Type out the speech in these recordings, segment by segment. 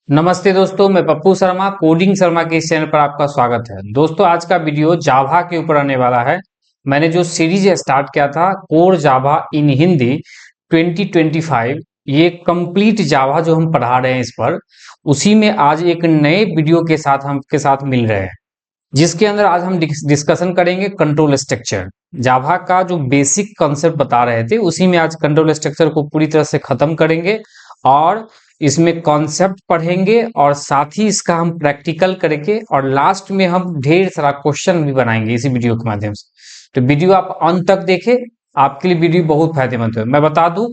नमस्ते दोस्तों, मैं पप्पू शर्मा कोडिंग शर्मा के इस चैनल पर आपका स्वागत है। दोस्तों, आज का वीडियो जावा के ऊपर आने वाला है। मैंने जो सीरीज स्टार्ट किया था कोर जावा इन हिंदी 2025, ये कंप्लीट जावा जो हम पढ़ा रहे हैं इस पर, उसी में आज एक नए वीडियो के साथ हम के साथ मिल रहे हैं, जिसके अंदर आज हम डिस्कशन करेंगे कंट्रोल स्ट्रक्चर। जावा का जो बेसिक कॉन्सेप्ट बता रहे थे उसी में आज कंट्रोल स्ट्रक्चर को पूरी तरह से खत्म करेंगे और इसमें कॉन्सेप्ट पढ़ेंगे और साथ ही इसका हम प्रैक्टिकल करेंगे और लास्ट में हम ढेर सारा क्वेश्चन भी बनाएंगे इसी वीडियो के माध्यम से। तो वीडियो आप अंत तक देखें, आपके लिए वीडियो बहुत फायदेमंद है। मैं बता दूं,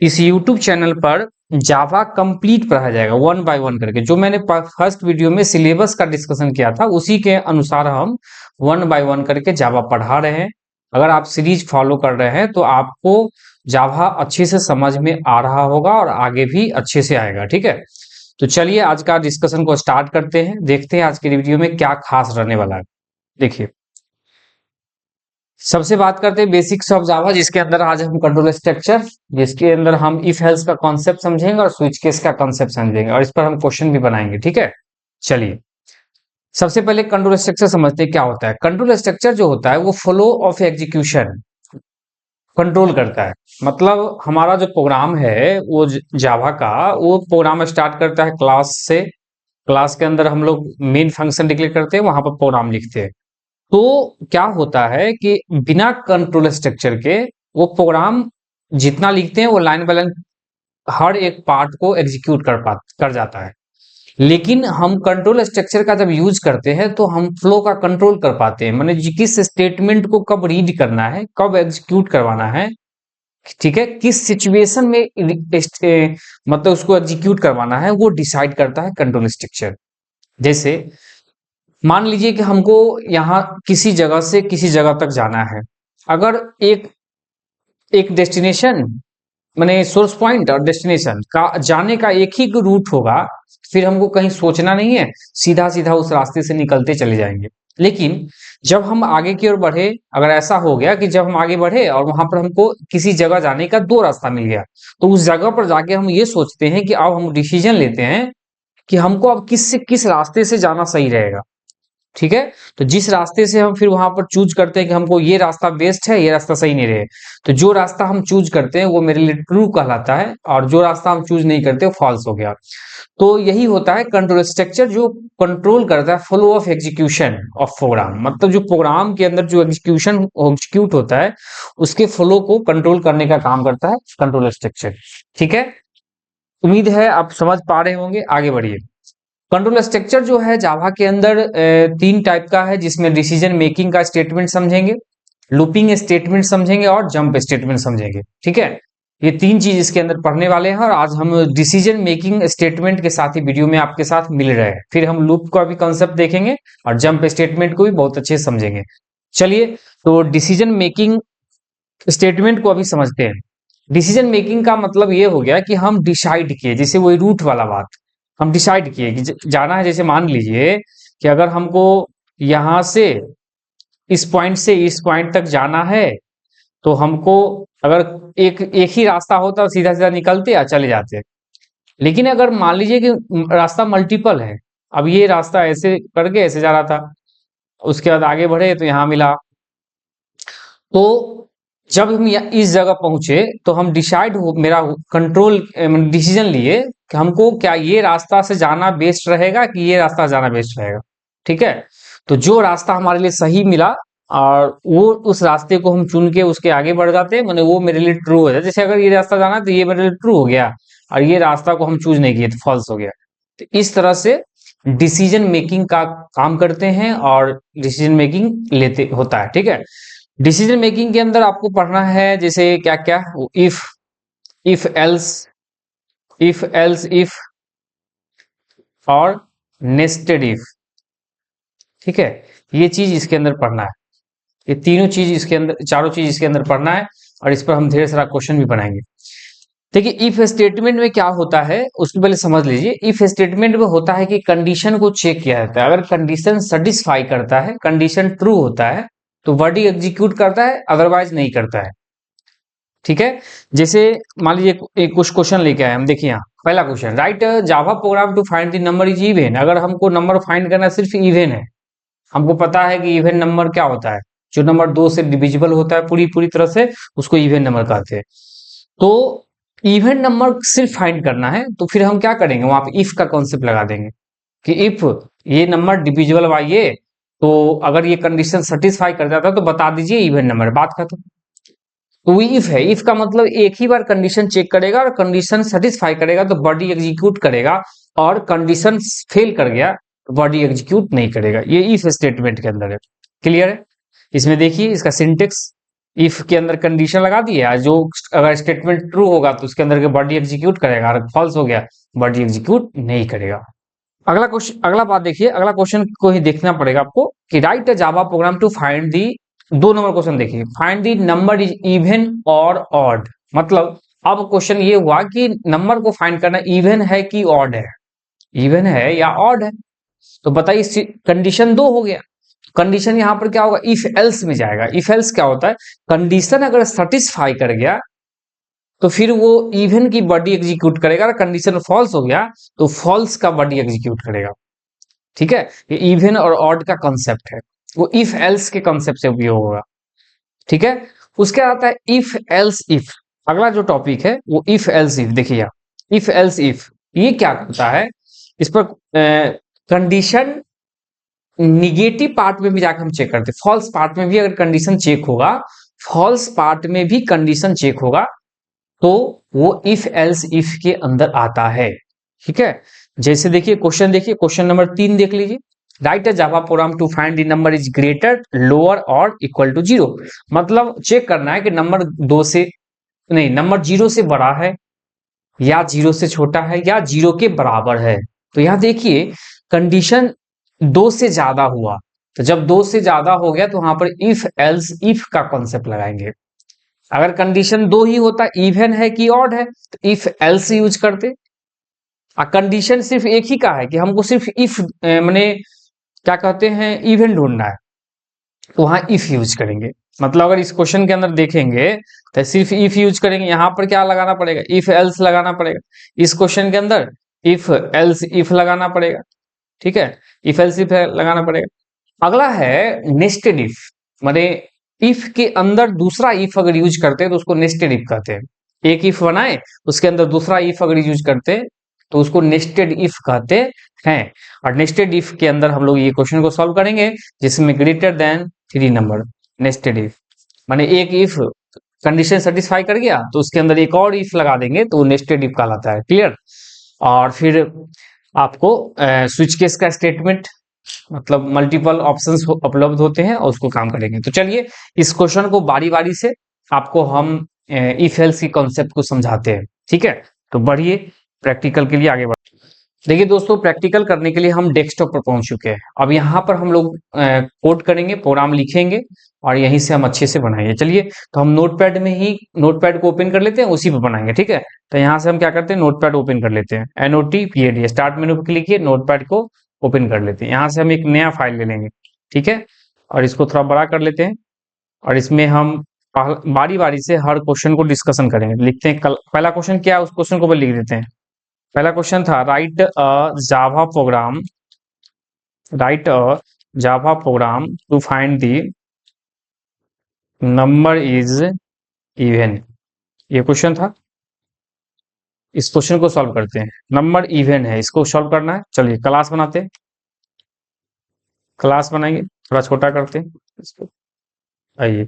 इस यूट्यूब चैनल पर जावा कंप्लीट पढ़ाया जाएगा वन बाय वन करके। जो मैंने फर्स्ट वीडियो में सिलेबस का डिस्कशन किया था उसी के अनुसार हम वन बाय वन करके जावा पढ़ा रहे हैं। अगर आप सीरीज फॉलो कर रहे हैं तो आपको जावा अच्छे से समझ में आ रहा होगा और आगे भी अच्छे से आएगा। ठीक है, तो चलिए आज का डिस्कशन को स्टार्ट करते हैं। देखते हैं आज के वीडियो में क्या खास रहने वाला है। देखिए, सबसे बात करते हैं बेसिक्स ऑफ जावा, जिसके अंदर आज हम कंट्रोल स्ट्रक्चर, जिसके अंदर हम इफ एल्स का कॉन्सेप्ट समझेंगे और स्विच केस का कॉन्सेप्ट समझेंगे और इस पर हम क्वेश्चन भी बनाएंगे। ठीक है, चलिए सबसे पहले कंट्रोल स्ट्रक्चर समझते हैं क्या होता है। कंट्रोल स्ट्रक्चर जो होता है वो फ्लो ऑफ एग्जीक्यूशन कंट्रोल करता है। मतलब हमारा जो प्रोग्राम है वो जावा का, वो प्रोग्राम स्टार्ट करता है क्लास से। क्लास के अंदर हम लोग मेन फंक्शन डिक्लेयर करते हैं, वहां पर प्रोग्राम लिखते हैं। तो क्या होता है कि बिना कंट्रोल स्ट्रक्चर के वो प्रोग्राम जितना लिखते हैं वो लाइन बाय लाइन हर एक पार्ट को एग्जीक्यूट कर जाता है। लेकिन हम कंट्रोल स्ट्रक्चर का जब यूज करते हैं तो हम फ्लो का कंट्रोल कर पाते हैं। मैंने किस स्टेटमेंट को कब रीड करना है, कब एग्जीक्यूट करवाना है, ठीक है, किस सिचुएशन में मतलब उसको एग्जीक्यूट करवाना है, वो डिसाइड करता है कंट्रोल स्ट्रक्चर। जैसे मान लीजिए कि हमको यहाँ किसी जगह से किसी जगह तक जाना है। अगर एक एक डेस्टिनेशन, माने सोर्स पॉइंट और डेस्टिनेशन का जाने का एक ही रूट होगा, फिर हमको कहीं सोचना नहीं है, सीधा सीधा उस रास्ते से निकलते चले जाएंगे। लेकिन जब हम आगे की ओर बढ़े, अगर ऐसा हो गया कि जब हम आगे बढ़े और वहां पर हमको किसी जगह जाने का दो रास्ता मिल गया, तो उस जगह पर जाके हम ये सोचते हैं कि अब हम डिसीजन लेते हैं कि हमको अब किस रास्ते से जाना सही रहेगा। ठीक है, तो जिस रास्ते से हम फिर वहां पर चूज करते हैं कि हमको ये रास्ता बेस्ट है, ये रास्ता सही नहीं रहे, तो जो रास्ता हम चूज करते हैं वो मेरे लिए ट्रू कहलाता है और जो रास्ता हम चूज नहीं करते वो फॉल्स हो गया। तो यही होता है कंट्रोल स्ट्रक्चर, जो कंट्रोल करता है flow of execution of program. मतलब जो प्रोग्राम के अंदर जो एग्जीक्यूट होता है उसके फ्लो को कंट्रोल करने का काम करता है कंट्रोल स्ट्रक्चर। ठीक है, उम्मीद है आप समझ पा रहे होंगे। आगे बढ़िए। कंट्रोल स्ट्रक्चर जो है जावा के अंदर तीन टाइप का है, जिसमें डिसीजन मेकिंग का स्टेटमेंट समझेंगे, लूपिंग स्टेटमेंट समझेंगे और जंप स्टेटमेंट समझेंगे। ठीक है, ये तीन चीज इसके अंदर पढ़ने वाले हैं और आज हम डिसीजन मेकिंग स्टेटमेंट के साथ ही वीडियो में आपके साथ मिल रहे हैं। फिर हम लूप का भी कॉन्सेप्ट देखेंगे और जंप स्टेटमेंट को भी बहुत अच्छे से समझेंगे। चलिए, तो डिसीजन मेकिंग स्टेटमेंट को अभी समझते हैं। डिसीजन मेकिंग का मतलब ये हो गया कि हम डिसाइड किए, जैसे वही रूट वाला बात, हम डिसाइड किए कि जाना है। जैसे मान लीजिए कि अगर हमको यहां से इस पॉइंट से इस पॉइंट तक जाना है, तो हमको अगर एक एक ही रास्ता होता सीधा सीधा निकलते या चले जाते। लेकिन अगर मान लीजिए कि रास्ता मल्टीपल है, अब ये रास्ता ऐसे करके ऐसे जा रहा था, उसके बाद आगे बढ़े तो यहाँ मिला, तो जब हम इस जगह पहुंचे तो हम डिसाइड हो, मेरा कंट्रोल डिसीजन लिए कि हमको क्या ये रास्ता से जाना बेस्ट रहेगा कि ये रास्ता जाना बेस्ट रहेगा। ठीक है, तो जो रास्ता हमारे लिए सही मिला और वो उस रास्ते को हम चुन के उसके आगे बढ़ जाते हैं, मैंने वो मेरे लिए ट्रू हो जाए। जैसे अगर ये रास्ता जाना तो ये मेरे लिए ट्रू हो गया और ये रास्ता को हम चूज नहीं किए तो फॉल्स हो गया। तो इस तरह से डिसीजन मेकिंग का काम करते हैं और डिसीजन मेकिंग लेते होता है। ठीक है, डिसीजन मेकिंग के अंदर आपको पढ़ना है जैसे क्या क्या, इफ, इफ एल्स, इफ और नेस्टेड इफ। ठीक है, ये चीज इसके अंदर पढ़ना है। ये तीनों चीज इसके अंदर, चारों चीज इसके अंदर पढ़ना है और इस पर हम ढेर सारा क्वेश्चन भी बनाएंगे। देखिए, इफ स्टेटमेंट में क्या होता है उसको पहले समझ लीजिए। इफ स्टेटमेंट में होता है कि कंडीशन को चेक किया जाता है। अगर कंडीशन सेटिस्फाई करता है, कंडीशन ट्रू होता है, तो वर्डिंग एग्जीक्यूट करता है, अदरवाइज नहीं करता है। ठीक है, जैसे मान लीजिए एक कुछ क्वेश्चन लेके आए हम, देखिए यहाँ पहला question, write Java program to find the number is even. अगर हमको नंबर फाइंड करना सिर्फ इवन है, हमको पता है कि इवन नंबर क्या होता है, जो नंबर दो से डिविजिबल होता है पूरी पूरी तरह से, उसको इवन नंबर कहते हैं। तो इवन नंबर सिर्फ फाइंड करना है, तो फिर हम क्या करेंगे, वहां पे इफ का कॉन्सेप्ट लगा देंगे कि इफ ये नंबर डिविजिबल बाय ये, तो अगर ये कंडीशन सेटिस्फाई कर जाता है तो बता दीजिए इवन नंबर, बात खत्म। तो वो इफ है, इफ का मतलब एक ही बार कंडीशन चेक करेगा और कंडीशन सेटिस्फाई करेगा तो बॉडी एग्जीक्यूट करेगा, और कंडीशन फेल कर गया तो बॉडी एग्जीक्यूट नहीं करेगा। ये इफ स्टेटमेंट के अंदर है। क्लियर है? इसमें देखिए इसका सिंटेक्स, इफ के अंदर कंडीशन लगा दिया, जो अगर स्टेटमेंट ट्रू होगा तो उसके अंदर के बॉडी एग्जीक्यूट करेगा, और फॉल्स हो गया बॉडी एग्जीक्यूट नहीं करेगा। अगला क्वेश्चन, अगला बात देखिए, अगला क्वेश्चन को ही देखना पड़ेगा आपको कि write a Java program to find the, 2 number question देखिए, find the number is even और ऑड। मतलब अब क्वेश्चन ये हुआ कि नंबर को फाइंड करना इवन है कि ऑड है, इवन है या ऑड है। तो बताइए कंडीशन 2 हो गया, कंडीशन यहां पर क्या होगा, इफ एल्स में जाएगा। इफ एल्स क्या होता है, कंडीशन अगर सेटिस्फाई कर गया तो फिर वो इवन की बॉडी एग्जीक्यूट करेगा, और कंडीशन फॉल्स हो गया तो फॉल्स का बॉडी एग्जीक्यूट करेगा। ठीक है, ये इवन और ऑड का कॉन्सेप्ट है, वो इफ एल्स के कॉन्सेप्ट से उपयोग होगा। ठीक है, उसके आता है इफ एल्स इफ। अगला जो टॉपिक है वो इफ एल्स इफ। देखिए यहाँ इफ एल्स इफ ये क्या करता है, इस पर कंडीशन निगेटिव पार्ट में भी जाकर हम चेक करते हैं, फॉल्स पार्ट में भी अगर कंडीशन चेक होगा, फॉल्स पार्ट में भी कंडीशन चेक होगा तो वो इफ एल्स इफ के अंदर आता है। ठीक है, जैसे देखिए क्वेश्चन, देखिए क्वेश्चन नंबर 3 देख लीजिए, write a Java program to find the number is greater lower or equal to 0। मतलब चेक करना है कि नंबर 2 से नहीं, नंबर 0 से बड़ा है या 0 से छोटा है या 0 के बराबर है। तो यहां देखिए कंडीशन 2 से ज्यादा हुआ, तो जब 2 से ज्यादा हो गया तो वहां पर इफ एल्स इफ का कॉन्सेप्ट लगाएंगे। अगर कंडीशन 2 ही होता, इवन है कि ऑड है, तो इफ एल्स यूज करते। कंडीशन सिर्फ एक ही का है कि हमको सिर्फ इफ माने क्या कहते हैं, इवन ढूंढना है, तो वहां इफ यूज करेंगे। मतलब अगर इस क्वेश्चन के अंदर देखेंगे तो सिर्फ इफ यूज करेंगे, यहां पर क्या लगाना पड़ेगा, इफ एल्स लगाना पड़ेगा। इस क्वेश्चन के अंदर इफ एल्स इफ लगाना पड़ेगा। ठीक है, इफ एल्स इफ लगाना पड़ेगा। अगला है नेस्टेड इफ, माने इफ के अंदर दूसरा इफ अगर यूज करते हैं तो उसको नेस्टेड इफ कहते हैं। एक इफ बनाए उसके अंदर दूसरा इफ अगर यूज करते हैं तो उसको नेस्टेड इफ कहते हैं। और नेस्टेड इफ के अंदर हम लोग ये क्वेश्चन को सॉल्व करेंगे जिसमें greater than 3 number. Nested if माने एक इफ कंडीशन सेटिस्फाई कर गया तो उसके अंदर एक और इफ लगा देंगे तो वो नेस्टेड इफ कहलाता है। क्लियर? और फिर आपको स्विच केस का स्टेटमेंट, मतलब मल्टीपल ऑप्शंस उपलब्ध होते हैं और उसको काम करेंगे। तो चलिए इस क्वेश्चन को बारी बारी से आपको हम इफ एल्स की कॉन्सेप्ट को समझाते हैं। ठीक है, तो बढ़िए प्रैक्टिकल के लिए आगे बढ़। देखिए दोस्तों, प्रैक्टिकल करने के लिए हम डेस्कटॉप पर पहुंच चुके हैं। अब यहाँ पर हम लोग कोड करेंगे, प्रोग्राम लिखेंगे और यहीं से हम अच्छे से बनाएंगे। चलिए, तो हम नोटपैड में ही नोटपैड को ओपन कर लेते हैं, उसी पे बनाएंगे। ठीक है, तो यहाँ से हम क्या करते हैं, नोटपैड ओपन कर लेते हैं, NOTPAD स्टार्ट मेनू पर क्लिक किए, नोटपैड को ओपन कर लेते हैं। यहाँ से हम एक नया फाइल ले लेंगे। ठीक है, और इसको थोड़ा बड़ा कर लेते हैं और इसमें हम बारी बारी से हर क्वेश्चन को डिस्कशन करेंगे। लिखते हैं पहला क्वेश्चन क्या है, उस क्वेश्चन को लिख देते हैं। पहला क्वेश्चन था write a Java program, write a Java program to find the number is even. ये क्वेश्चन था, इस क्वेश्चन को सॉल्व करते हैं। नंबर इवन है, इसको सॉल्व करना है। चलिए क्लास बनाते हैं, क्लास बनाएंगे, थोड़ा छोटा करते हैं इसको। आइए,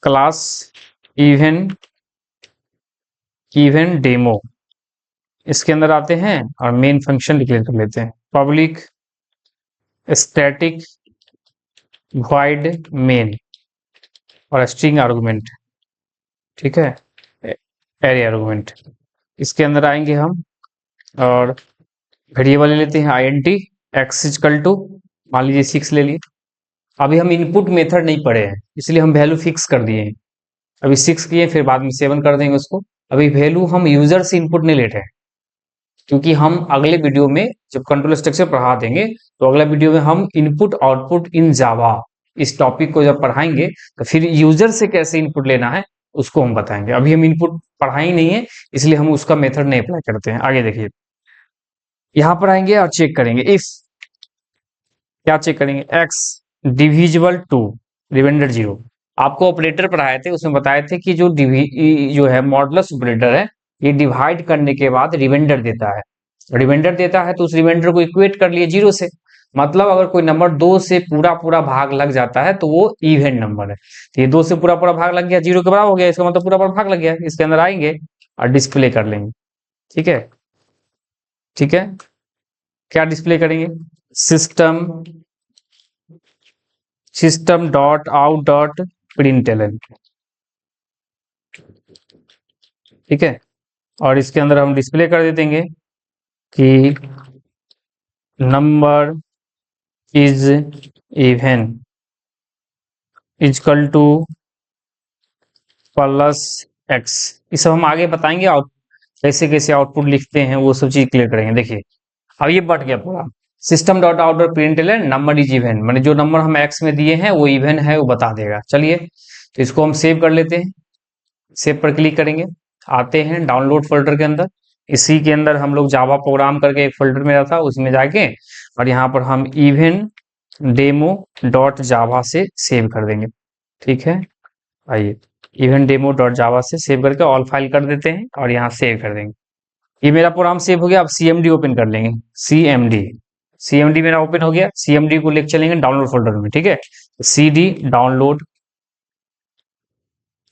क्लास इवन इवन डेमो, इसके अंदर आते हैं और मेन फंक्शन डिक्लेयर कर लेते हैं, पब्लिक स्टैटिक void मेन और स्ट्रिंग आर्गुमेंट। ठीक है, एरे आर्गुमेंट। इसके अंदर आएंगे हम और वेरिएबल ले लेते हैं int x इक्वल टू, मान लीजिए 6 ले लिए। अभी हम इनपुट मेथड नहीं पढ़े हैं इसलिए हम वैल्यू फिक्स कर दिए हैं। अभी 6 किए, फिर बाद में 7 कर देंगे उसको। अभी वैल्यू हम यूजर से इनपुट नहीं ले रहे हैं, क्योंकि हम अगले वीडियो में जब कंट्रोल स्ट्रक्चर पढ़ा देंगे तो अगला वीडियो में हम इनपुट आउटपुट इन जावा इस टॉपिक को जब पढ़ाएंगे तो फिर यूजर से कैसे इनपुट लेना है उसको हम बताएंगे। अभी हम इनपुट पढ़ा ही नहीं है, इसलिए हम उसका मेथड नहीं अप्लाई करते हैं। आगे देखिए, यहाँ पर आएंगे और चेक करेंगे इफ, क्या चेक करेंगे, x डिविजिबल टू रिमाइंडर 0। आपको ऑपरेटर पढ़ाए थे, उसमें बताए थे कि जो है मॉडुलस ऑपरेटर है, ये डिवाइड करने के बाद रिमाइंडर देता है। रिमाइंडर देता है तो उस रिमाइंडर को इक्वेट कर लिए 0 से। मतलब अगर कोई नंबर 2 से पूरा पूरा भाग लग जाता है तो वो इवन नंबर है। तो ये 2 से पूरा पूरा भाग लग गया, 0 के बराबर हो गया, इसका मतलब पूरा पूरा भाग लग गया। इसके अंदर आएंगे और डिस्प्ले कर लेंगे। ठीक है, ठीक है, क्या डिस्प्ले करेंगे, system system dot out dot println. ठीक है, और इसके अंदर हम डिस्प्ले कर देंगे कि number is even equal to plus x. ये सब हम आगे बताएंगे, आउट कैसे कैसे आउटपुट लिखते हैं वो सब चीज क्लियर करेंगे। देखिए अब ये बढ़ गया पूरा, system dot out dot println number is even, मैंने जो नंबर हम एक्स में दिए हैं वो इवन है, वो बता देगा। चलिए तो इसको हम सेव कर लेते हैं, सेव पर क्लिक करेंगे, आते हैं डाउनलोड फोल्डर के अंदर। इसी के अंदर हम लोग जावा प्रोग्राम करके एक फोल्डर में था, उसमें जाके और यहाँ पर हम इवन डेमो डॉट जावा से सेव कर देंगे। ठीक है, आइए इवन डेमो डॉट जावा से सेव करके ऑल फाइल कर देते हैं और यहाँ सेव कर देंगे। ये मेरा प्रोग्राम सेव हो गया। अब सीएमडी ओपन कर लेंगे, सीएमडी, सीएमडी मेरा ओपन हो गया। सीएमडी को लेकर चलेंगे डाउनलोड फोल्डर में। ठीक है, सीडी डाउनलोड,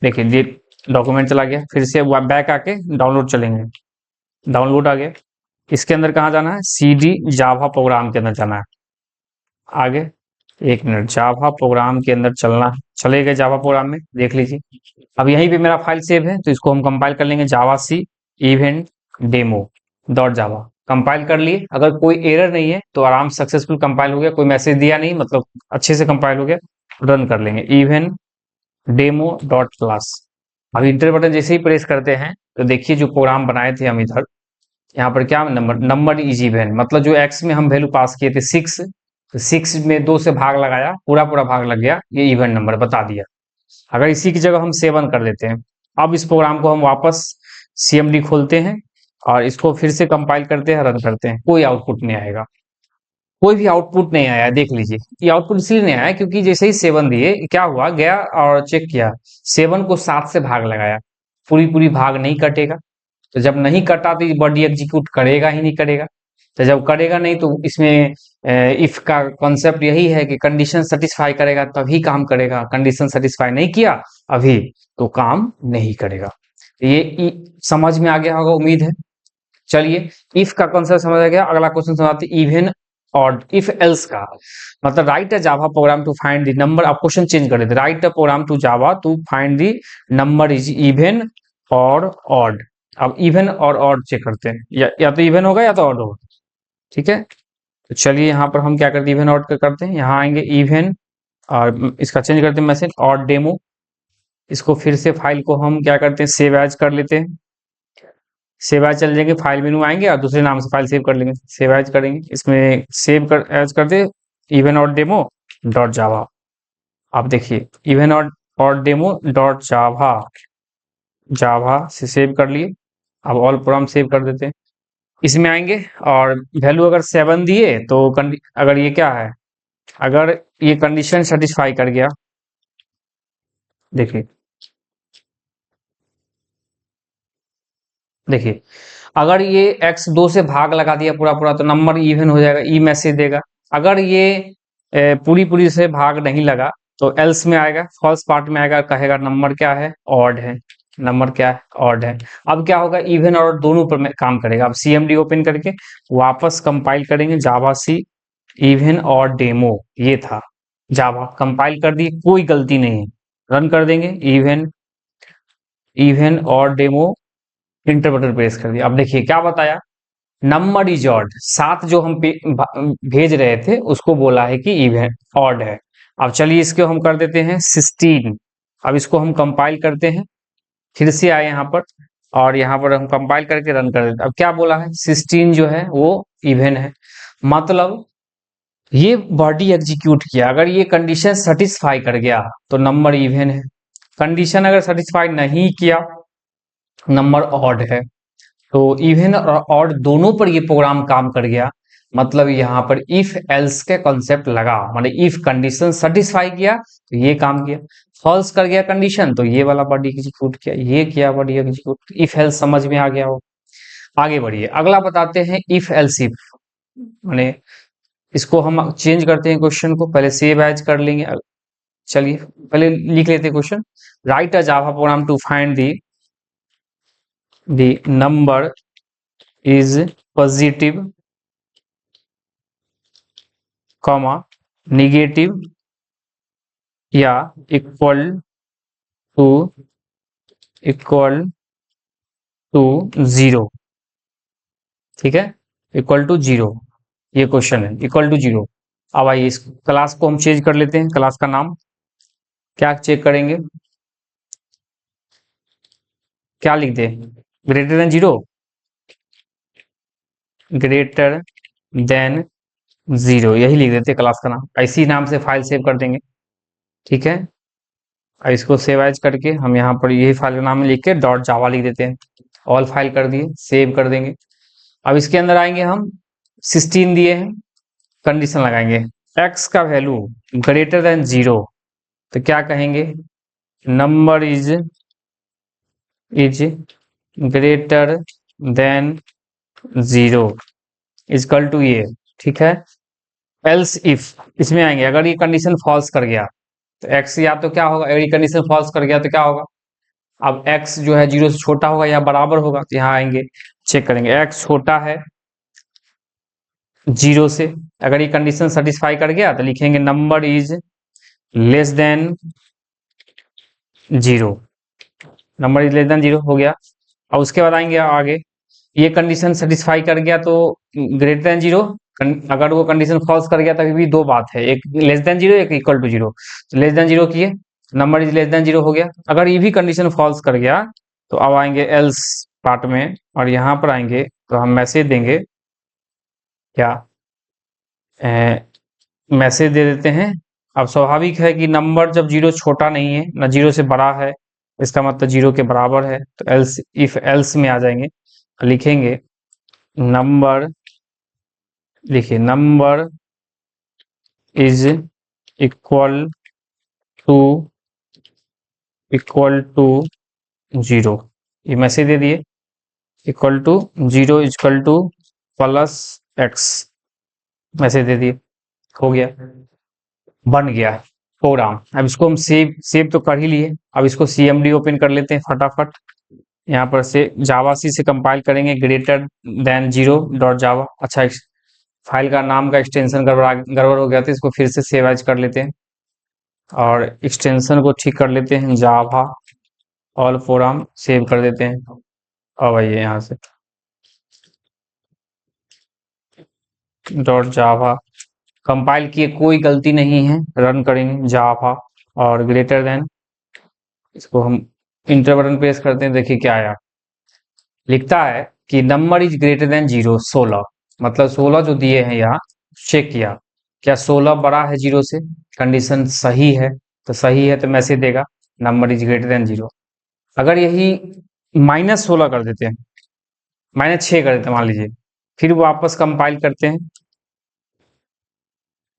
देखिए ये डॉक्यूमेंट चला गया। फिर से बैक आके डाउनलोड चलेंगे, डाउनलोड आ गया। इसके अंदर कहाँ जाना है, सीडी जावा प्रोग्राम के अंदर जाना है। आगे एक मिनट, जावा प्रोग्राम के अंदर चलना, चले गए जावा प्रोग्राम में, देख लीजिए। अब यहीं पे मेरा फाइल सेव है, तो इसको हम कंपाइल कर लेंगे, Java C even demo dot Java. Compile कर लिए, अगर कोई एरर नहीं है तो आराम सक्सेसफुल कंपाइल हो गया, कोई मैसेज दिया नहीं, मतलब अच्छे से कंपाइल हो गया। रन कर लेंगे इवेंट डेमो डॉट क्लास। अब इंटर बटन जैसे ही प्रेस करते हैं तो देखिए जो प्रोग्राम बनाए थे हम इधर, यहाँ पर क्या नंबर इज इवन, मतलब जो एक्स में हम वैल्यू पास किए थे 6, तो 6 में 2 से भाग लगाया, पूरा पूरा भाग लग गया, ये इवन नंबर बता दिया। अगर इसी की जगह हम 7 कर देते हैं, अब इस प्रोग्राम को हम वापस सीएमडी खोलते हैं और इसको फिर से कंपाइल करते हैं, रन करते हैं, कोई आउटपुट नहीं आएगा, कोई भी आउटपुट नहीं आया। देख लीजिए ये आउटपुट इसलिए नहीं आया क्योंकि जैसे ही 7 दिए, क्या हुआ, गया और चेक किया, 7 को 7 से भाग लगाया, पूरी पूरी भाग नहीं कटेगा। तो जब नहीं कटा तो बॉडी एग्जीक्यूट करेगा ही नहीं करेगा। तो जब करेगा नहीं तो इसमें इफ का कॉन्सेप्ट यही है कि कंडीशन सेटिस्फाई करेगा तभी काम करेगा, कंडीशन सेटिस्फाई नहीं किया अभी तो काम नहीं करेगा। तो ये समझ में आ गया होगा, उम्मीद है। चलिए इफ का कॉन्सेप्ट समझ आ गया, अगला क्वेश्चन समझाते इवन और इफ एल्स का मतलब write a Java program to find the number. आप क्वेश्चन चेंज कर देते, write a program to Java to find the number is even और ऑड। अब इवन और ऑड चेक करते हैं, या तो इवन होगा या तो ऑड होगा। ठीक है, तो चलिए यहाँ पर हम क्या करते हैं, इवन ऑड करते हैं। यहाँ आएंगे इवन और इसका चेंज करते हैं मैसेज ऑड डेमो। इसको फिर से फाइल को हम क्या करते हैं, सेव एज कर लेते हैं। सेव एज चल जाएंगे, फाइल मेनू आएंगे और दूसरे नाम से फाइल सेव कर लेंगे, सेव एज करेंगे। इसमें सेव कर एज कर दे even odd demo dot Java. आप देखिए even odd demo dot Java, Java से सेव कर लिए। अब ऑल प्रोग्राम सेव कर देते हैं। इसमें आएंगे और वैल्यू अगर 7 दिए तो अगर ये क्या है, अगर ये कंडीशन सेटिस्फाई कर गया, देखिए देखिए अगर ये x 2 से भाग लगा दिया पूरा पूरा तो नंबर इवन हो जाएगा, ई मैसेज देगा। अगर ये पूरी पूरी से भाग नहीं लगा तो एल्स में आएगा, फॉल्स पार्ट में आएगा, कहेगा नंबर क्या है, ऑड है, नंबर क्या है, ऑड है। अब क्या होगा, इवन और दोनों पर काम करेगा। अब सीएमडी ओपन करके वापस कंपाइल करेंगे, जावा सी इवन और डेमो, ये था जावा, कंपाइल कर दी, कोई गलती नहीं है। रन कर देंगे इवन और डेमो, इंटर बटन प्रेस कर दिया। अब देखिए क्या बताया, नंबर इज ऑड, 7 जो हम भेज रहे थे उसको बोला है कि इवन ऑड है। अब चलिए इसको हम कर देते हैं 16। अब इसको हम कंपाइल करते हैं, फिर से आए यहाँ पर और यहाँ पर हम कंपाइल करके रन कर देते। अब क्या बोला है, 16 जो है वो इवन है, मतलब ये बॉडी एग्जीक्यूट किया, अगर ये कंडीशन सेटिस्फाई कर गया तो नंबर इवन है। कंडीशन अगर सेटिस्फाई नहीं किया, नंबर ऑड है, तो इवन और ऑड दोनों पर ये प्रोग्राम काम कर गया। मतलब यहाँ पर इफ एल्स के कॉन्सेप्ट लगा, मतलब इफ कंडीशन सेटिस्फाई किया तो ये काम किया, फॉल्स कर गया कंडीशन तो ये वाला बॉडी एग्जीक्यूट किया, ये किया बॉडी एग्जीक्यूट। इफ एल्स समझ में आ गया हो। आगे बढ़िए, अगला बताते हैं इफ एल्स इफ। माने इसको हम चेंज करते हैं, क्वेश्चन को पहले सेव एज कर लेंगे। चलिए पहले लिख लेते हैं question. Write a Java program to find the number is positive comma negative या equal to equal to zero. ठीक है, इक्वल टू जीरो, ये क्वेश्चन है, इक्वल टू जीरो। अब आइए इस क्लास को हम चेंज कर लेते हैं। क्लास का नाम क्या चेक करेंगे, क्या लिख दे, greater than zero, greater than zero, यही लिख देते क्लास का नाम। इसी नाम से फाइल सेव कर देंगे। ठीक है, और इसको सेव एज करके हम यहाँ पर यही फाइल का नाम लिख के डॉट जावा लिख देते हैं। ऑल फाइल कर दिए, सेव कर देंगे। अब इसके अंदर आएंगे हम, 16 दिए हैं, कंडीशन लगाएंगे x का वैल्यू ग्रेटर देन जीरो, तो क्या कहेंगे, number is greater than zero equal to ये। ठीक है, एल्स इफ इसमें आएंगे, अगर ये कंडीशन फॉल्स कर गया तो x या तो क्या होगा, अगर ये कंडीशन फॉल्स कर गया तो क्या होगा, अब x जो है जीरो से छोटा होगा या बराबर होगा, तो यहाँ आएंगे चेक करेंगे x छोटा है जीरो से। अगर ये कंडीशन सेटिस्फाई कर गया तो लिखेंगे number is less than zero, number is less than zero हो गया। अब उसके बाद आएंगे आगे, ये कंडीशन सेटिस्फाई कर गया तो ग्रेटर देन जीरो, अगर वो कंडीशन फॉल्स कर गया तभी भी दो बात है, एक लेस देन जीरो, एक इक्वल टू जीरो। तो लेस देन जीरो किए, number is less than zero हो गया। अगर ये भी कंडीशन फॉल्स कर गया तो अब आएंगे एल्स पार्ट में, और यहाँ पर आएंगे तो हम मैसेज देंगे क्या, मैसेज दे देते हैं। अब स्वाभाविक है कि नंबर जब जीरो छोटा नहीं है ना जीरो से बड़ा है, इसका मतलब जीरो के बराबर है, तो एल्स इफ एल्स में आ जाएंगे, लिखेंगे नंबर, लिखिए number is equal to zero, ये मैसेज दे दिए, equal to zero equal to plus X, message दे दिए, हो गया, बन गया प्रोग्राम। अब इसको हम सेव तो कर ही लिए, अब इसको CMD ओपन कर लेते हैं फटाफट। यहाँ पर से जावा सी से कंपाइल करेंगे, ग्रेटर देन जीरो डॉट जावा। अच्छा, फाइल का नाम का एक्सटेंशन गड़बड़ हो गया था, इसको फिर से सेव एज कर लेते हैं और एक्सटेंशन को ठीक कर लेते हैं, जावा ऑल प्रोग्राम सेव कर देते हैं। अब आइए यहाँ से डॉट जावा, कंपाइल किए कोई गलती नहीं है, रन करेंगे जावा और ग्रेटर देन, इसको हम इंटर बटन प्रेस करते हैं, देखिए क्या आया, लिखता है कि number is greater than zero 16, मतलब 16 जो दिए हैं यहाँ, चेक किया क्या 16 बड़ा है जीरो से, कंडीशन सही है, तो सही है तो मैसेज देगा number is greater than zero. अगर यही -16 कर देते हैं, -6 कर देते हैं मान लीजिए, फिर वापस कंपाइल करते हैं,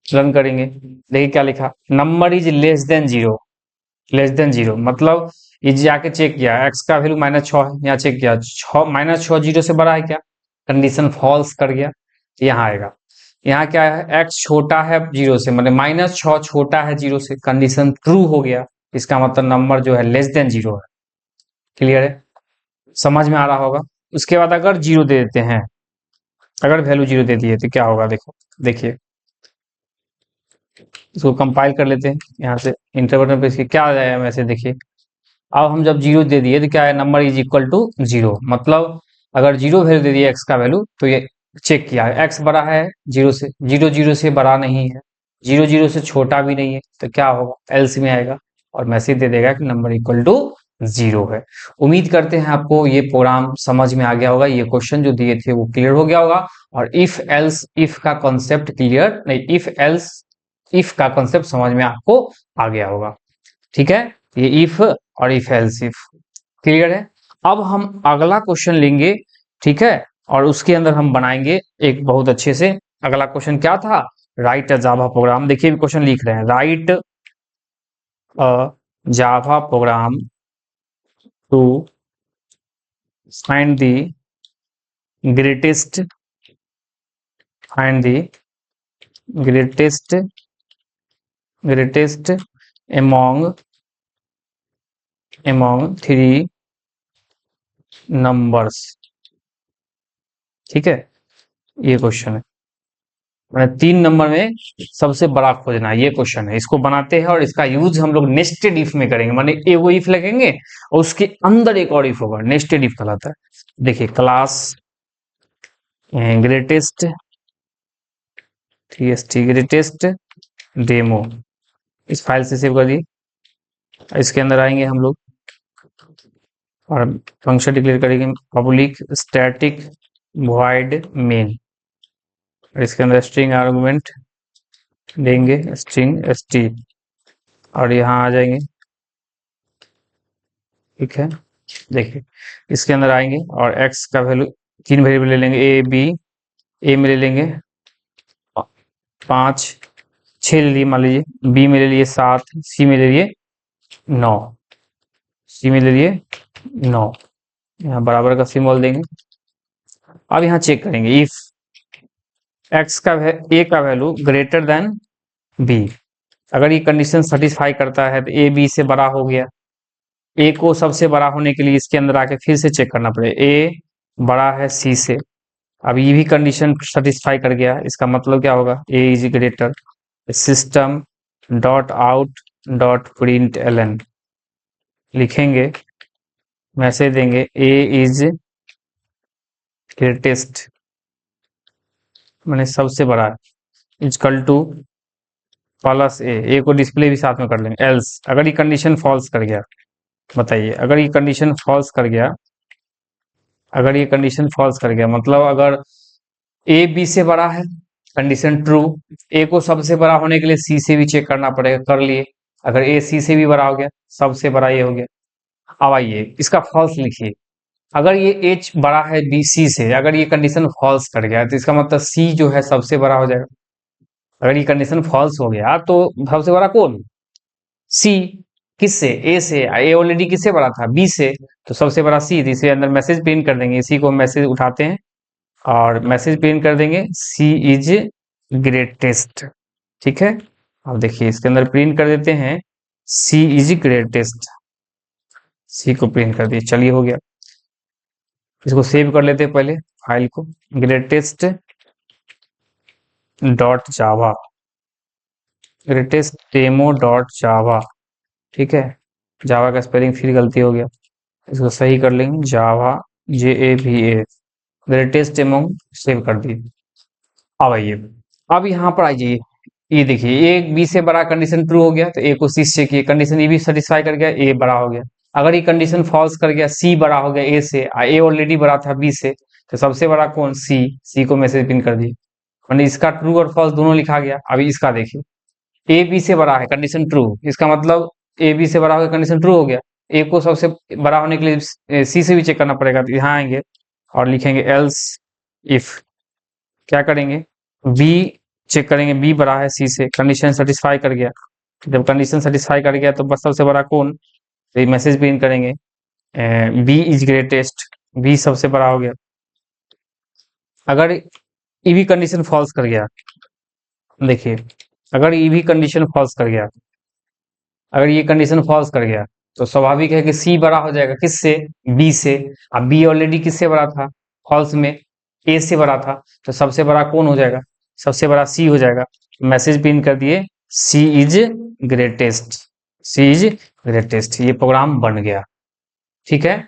रन करेंगे, देखिए क्या लिखा, number is less than zero, less than zero मतलब ये जाके चेक किया x का वैल्यू -6 है, यहाँ चेक किया -6 जीरो से बड़ा है क्या, कंडीशन फॉल्स कर गया, यहाँ आएगा। यहाँ क्या है, x छोटा है जीरो से, मतलब -6 छोटा है जीरो से, कंडीशन ट्रू हो गया, इसका मतलब नंबर जो है लेस देन जीरो है। क्लियर है, समझ में आ रहा होगा। उसके बाद अगर जीरो दे देते हैं, अगर वैल्यू जीरो दे दिए तो क्या होगा, देखो देखिए, इसको कंपाइल कर लेते हैं, यहाँ से इंटर बटन पे इसके क्या आ जाएगा मैसेज, देखिए अब हम जब जीरो दे दिए तो क्या है, number is equal to zero, मतलब अगर जीरो वैल्यू दे दिए एक्स का वैल्यू तो ये चेक किया है एक्स बड़ा है जीरो से, जीरो जीरो से बड़ा नहीं है, जीरो जीरो से छोटा भी नहीं है, तो क्या होगा, एल्स में आएगा और मैसेज दे देगा कि नंबर इक्वल टू जीरो है। उम्मीद करते हैं आपको ये प्रोग्राम समझ में आ गया होगा, ये क्वेश्चन जो दिए थे वो क्लियर हो गया होगा, और इफ एल्स इफ का कॉन्सेप्ट क्लियर नहीं, इफ एल्स इफ का कॉन्सेप्ट समझ में आपको आ गया होगा। ठीक है, ये इफ और इफ एल्स इफ। क्लियर है। अब हम अगला क्वेश्चन लेंगे, ठीक है, और उसके अंदर हम बनाएंगे एक बहुत अच्छे से। अगला क्वेश्चन क्या था? Write a Java program. देखिए क्वेश्चन लिख रहे हैं, write a Java program to find the greatest find the greatest greatest among three numbers. ठीक है, ये क्वेश्चन है, मैंने 3 नंबर में सबसे बड़ा खोजना है, ये क्वेश्चन है। इसको बनाते हैं और इसका यूज हम लोग नेस्टेड इफ में करेंगे, माने एगो इफ लगेंगे और उसके अंदर एक और इफ होगा, नेस्टेड इफ कहलाता है। देखिए class greatest TST greatest demo, इस फाइल से सेव कर दिए। इसके अंदर आएंगे हम लोग और फंक्शन डिक्लेयर करेंगे पब्लिक स्टैटिक वॉइड मेन, और इसके अंदर स्ट्रिंग आर्गुमेंट देंगे स्ट्रिंग st, और यहाँ आ जाएंगे। ठीक है, देखिए इसके अंदर आएंगे और x का वैल्यू 3 वेरिएबल ले लेंगे, a b, a में ले लेंगे 5 6 ले लिए मान लीजिए, b में ले लिए 7, c में ले लिए 9, c में ले लिए 9, यहाँ बराबर का सिंबल देंगे। अब यहाँ चेक करेंगे इफ x का a का वैल्यू ग्रेटर देन b, अगर ये कंडीशन सेटिस्फाई करता है तो a b से बड़ा हो गया। a को सबसे बड़ा होने के लिए इसके अंदर आके फिर से चेक करना पड़ेगा, a बड़ा है c से। अब ये भी कंडीशन सेटिस्फाई कर गया, इसका मतलब क्या होगा, a is greater, system dot out dot print ln लिखेंगे, मैसेज देंगे a इज ग्रेटेस्ट, मैंने सबसे बड़ा, इजकल टू प्लस ए को डिस्प्ले भी साथ में कर लेंगे। एल्स अगर ये कंडीशन फॉल्स कर गया, बताइए अगर ये कंडीशन फॉल्स कर गया, अगर ये कंडीशन फॉल्स कर गया मतलब अगर ए बी से बड़ा है, कंडीशन ट्रू, ए को सबसे बड़ा होने के लिए सी से भी चेक करना पड़ेगा, कर लिए। अगर ए सी से भी बड़ा हो गया, सबसे बड़ा ये हो गया। अब आइए इसका फॉल्स लिखिए, अगर ये एच बड़ा है बी सी से, अगर ये कंडीशन फॉल्स कर गया तो इसका मतलब सी जो है सबसे बड़ा हो जाएगा। अगर ये कंडीशन फॉल्स हो गया तो सबसे बड़ा कौन, सी, किससे, ए से, ए ऑलरेडी किससे बड़ा था, बी से, तो सबसे बड़ा सी, इसे अंदर मैसेज प्रिंट कर देंगे, इसी को मैसेज उठाते हैं और मैसेज प्रिंट कर देंगे सी इज ग्रेटेस्ट। ठीक है, अब देखिए इसके अंदर प्रिंट कर देते हैं सी इज ग्रेटेस्ट, सी को प्रिंट कर दिए, चलिए हो गया। इसको सेव कर लेते हैं पहले फाइल को, ग्रेटेस्ट डॉट जावा, ग्रेटेस्ट डेमो डॉट जावा। ठीक है, जावा का स्पेलिंग फिर गलती हो गया, इसको सही कर लेंगे, जावा JAVA ग्रेटेस्ट एमोंग, सेव कर दिए। अब आइए, अब यहाँ पर आइए, ये देखिए ए बी से बड़ा कंडीशन ट्रू हो गया तो ए को सी से किए, कंडीशन ए भी सेटिस्फाई कर गया, ए बड़ा हो गया। अगर ये कंडीशन फॉल्स कर गया, सी बड़ा हो गया ए से, ए ऑलरेडी बड़ा था बी से, तो सबसे बड़ा कौन, सी, सी को मैसेज पिन कर दिए, मैंने इसका ट्रू और फॉल्स दोनों लिखा गया। अभी इसका देखिए, ए बी से बड़ा है कंडीशन ट्रू, इसका मतलब ए बी से बड़ा हो गया, कंडीशन ट्रू हो गया। ए को सबसे बड़ा होने के लिए सी से भी चेक करना पड़ेगा, तो यहाँ आएंगे और लिखेंगे एल्स इफ, क्या करेंगे, बी चेक करेंगे, बी बड़ा है सी से, कंडीशन सेटिस्फाई कर गया। जब कंडीशन सेटिस्फाई कर गया तो बस सबसे बड़ा कौन, तो मैसेज प्रिंट करेंगे बी इज ग्रेटेस्ट, बी सबसे बड़ा हो गया। अगर ये भी कंडीशन फॉल्स कर गया, देखिए अगर ये भी कंडीशन फॉल्स कर गया, अगर ये कंडीशन फॉल्स कर गया तो स्वाभाविक है कि सी बड़ा हो जाएगा किससे, बी से। अब बी ऑलरेडी किससे बड़ा था, फॉल्स में ए से बड़ा था, तो सबसे बड़ा कौन हो जाएगा, सबसे बड़ा सी हो जाएगा। मैसेज पिन कर दिए C is greatest, C is greatest, ये प्रोग्राम बन गया। ठीक है,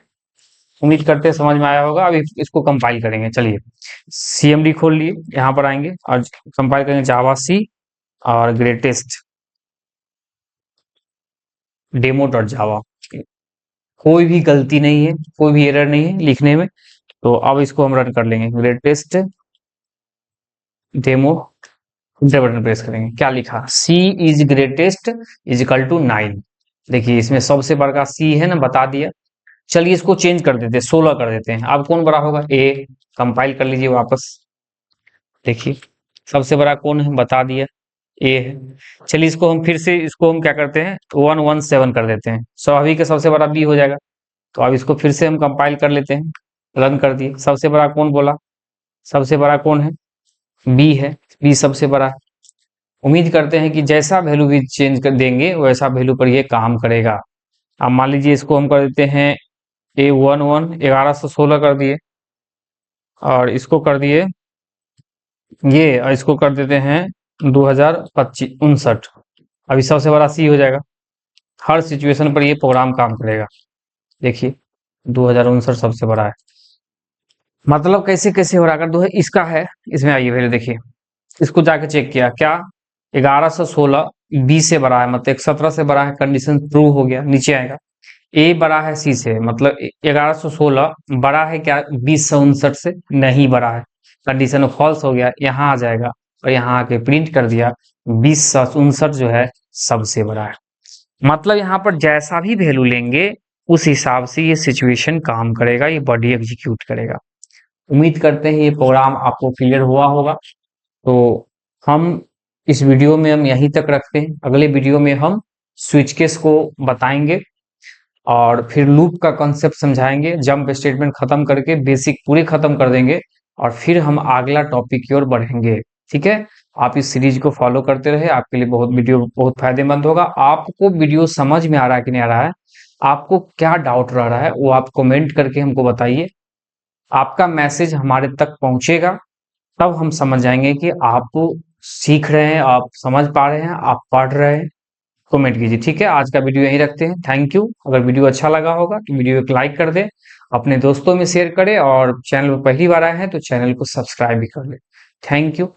उम्मीद करते हैं समझ में आया होगा। अब इसको कंपाइल करेंगे, चलिए CMD खोल लिए, यहाँ पर आएंगे और कंपाइल करेंगे जावा सी और ग्रेटेस्ट डेमो डॉट जावा, कोई भी गलती नहीं है, कोई भी एरर नहीं है लिखने में। तो अब इसको हम रन कर लेंगे, greatest demo, enter button press करेंगे, क्या लिखा, C is greatest is equal to 9, देखिए इसमें सबसे बड़ा सी है ना, बता दिया। चलिए इसको चेंज कर देते हैं, 16 कर देते हैं। अब कौन बड़ा होगा? ए। कंपाइल कर लीजिए वापस। देखिए सबसे बड़ा कौन है, बता दिया, ए है। चलिए इसको हम फिर से, इसको हम क्या करते हैं, 117 कर देते हैं। स्वाभाविक है सबसे बड़ा बी हो जाएगा। तो अब इसको फिर से हम कंपाइल कर लेते हैं, रन कर दिए। सबसे बड़ा कौन बोला? सबसे बड़ा कौन है? बी है। बी सबसे बड़ा है। उम्मीद करते हैं कि जैसा वैल्यू भी चेंज कर देंगे वैसा वैल्यू पर ये काम करेगा। अब मान लीजिए इसको हम कर देते हैं A11 1116 कर दिए, और इसको कर दिए ये, और इसको कर देते हैं 2025 अभी सबसे बड़ा सी हो जाएगा। हर सिचुएशन पर ये प्रोग्राम काम करेगा। देखिए 2059 सबसे बड़ा है। मतलब कैसे कैसे हो रहा है? अगर दो इसका है, इसमें आइए पहले देखिए, इसको जाके चेक किया क्या, 1116 20 से बड़ा है, मतलब 17 से बड़ा है, कंडीशन प्रूव हो गया। नीचे आएगा ए बड़ा है सी से, मतलब 1116 बड़ा है क्या 2059 से? नहीं बड़ा है, कंडीशन फॉल्स हो गया। यहाँ आ जाएगा और यहाँ आके प्रिंट कर दिया 2059 जो है सबसे बड़ा है। मतलब यहाँ पर जैसा भी वैल्यू लेंगे उस हिसाब से ये सिचुएशन काम करेगा, ये बॉडी एग्जीक्यूट करेगा। उम्मीद करते हैं ये प्रोग्राम आपको क्लियर हुआ होगा। तो हम इस वीडियो में हम यहीं तक रखते हैं। अगले वीडियो में हम स्विच केस को बताएंगे और फिर लूप का कॉन्सेप्ट समझाएंगे। जंप स्टेटमेंट खत्म करके बेसिक पूरे खत्म कर देंगे और फिर हम अगला टॉपिक की ओर बढ़ेंगे। ठीक है, आप इस सीरीज को फॉलो करते रहे, आपके लिए बहुत वीडियो बहुत फायदेमंद होगा। आपको वीडियो समझ में आ रहा है कि नहीं आ रहा है, आपको क्या डाउट रह रहा है, वो आप कमेंट करके हमको बताइए। आपका मैसेज हमारे तक पहुंचेगा, तब हम समझ जाएंगे कि आप सीख रहे हैं, आप समझ पा रहे हैं, आप पढ़ रहे हैं। कमेंट कीजिए। ठीक है, आज का वीडियो यहीं रखते हैं। Thank you. अगर वीडियो अच्छा लगा होगा तो वीडियो एक लाइक कर दें, अपने दोस्तों में शेयर करें, और चैनल पर पहली बार आए हैं तो चैनल को सब्सक्राइब भी कर लें। Thank you.